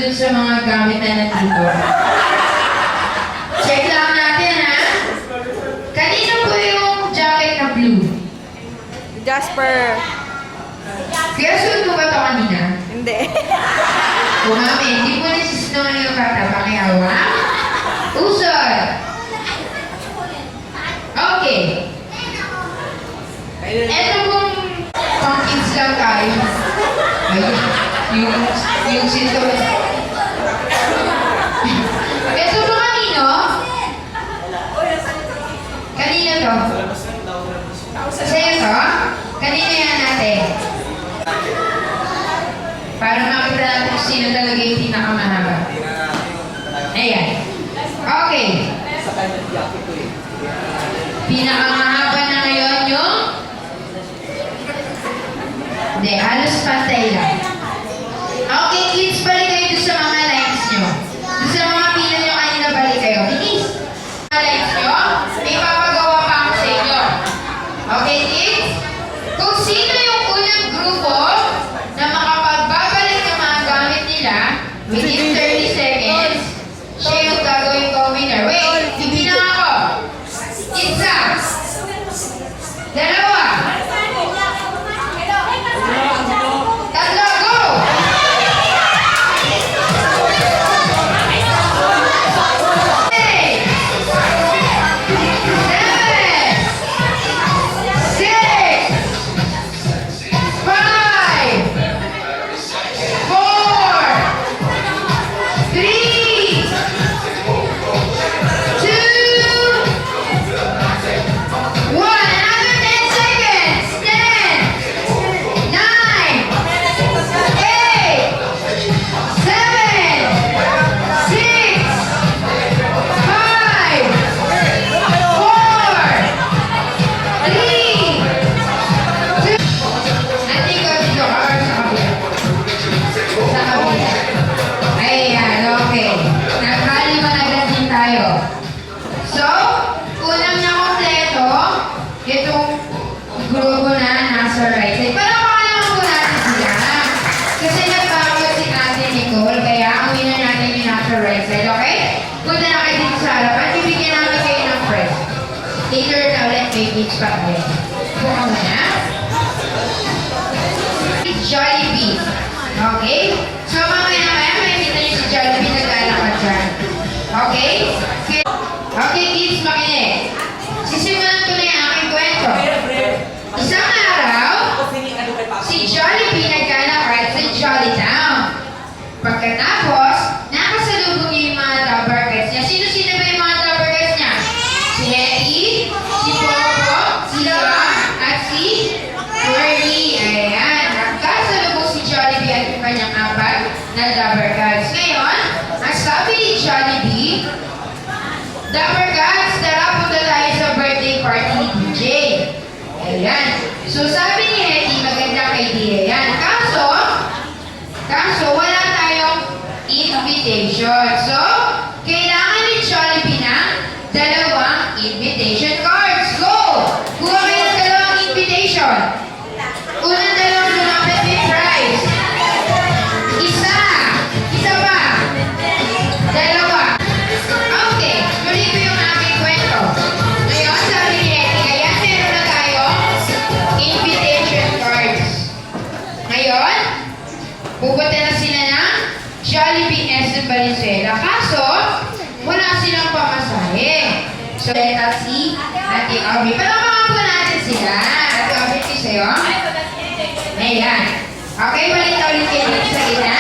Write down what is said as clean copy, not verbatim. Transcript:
dun sa mga gamit na nandito. Check lang natin, ha? Kanino po yung jacket na blue? Jasper. Kaya suot mo ba ito kanina? Hindi. Mami, hindi po nasisinungan yung bata. Pakiawa. Usod. Okay. Ito pong pang kids lang tayo. Ayun. Yung sinto. Ito po kanino? Kanino to? Sa'yo to? Kanino yan natin? Para makita natin kung sino talaga yung pinakamahaba. Ayan. Okay. Pinakamahaba na ngayon yung... Hindi, halos pantay lang. Okay, kids, balik kayo doon sa mga lines nyo. Doon sa mga pila nyo kanina, balik kayo. Kids, mga lines nyo, may papagawa pa ako sa inyo. Okay, kids? Kung sino yung unang grupo na makapagbabalik ng mga gamit nila within 30 seconds, siya yung gagawin ko winner. Wait, ibilang ako. Isa. Dalawa. Tatlo, go! Grupo na nasa right side. Pero pakalaman po natin sila. Kasi nagpapagod si Ate Nicole, kaya ang winner natin yung nasa right side, okay? Punta na kayo dito sa harapan, bibigyan namin kayo ng first. Later na ulit, may beach pa kayo. Buka mo na. Jollibee. Okay? So mamaya makikita niyo si Jollibee naglalakad dyan. Okay? Okay kids, makinig. Sisimulan ko na yung aking kwento. Isang araw, si Jollibee naglalakad sa Jollytown. Pagkatapos, nakasalubong niya yung mga Dubbercats niya. Sino-sino ba yung mga Dubbercats niya? Si Hetty, si Popo, si Sam, at si Curly. Ayan, nakasalubong si Jollibee at yung kanyang apat na Dubbercats. Ngayon, ang sabi ni Jollibee, Dubbercats, tara punta tayo sa birthday party ni DJ. Ayan. So sabi ni Hetty, magandang idea yan. Kaso wala tayong invitation. So, kailangan ni Jollibee ng dalawang invitation cards. Go! Kuha kayo ng dalawang invitation. Unang dalawang lumapit may prize. Isa pa. Dalawa. Okay, tuloy ko yung aking kwento. Ngayon, sabi ni Hetty, kaya meron na tayong invitation cards. Ngayon, pupunta na sila ng Jollibee SM Valenzuela. Kaso, wala silang pamasahe. So, let si Ate Aubrey. Palamakan po natin sila. Ate Aubrey, sa'yo. Ayan. Okay, balik na ulit kayo dito sa gitna.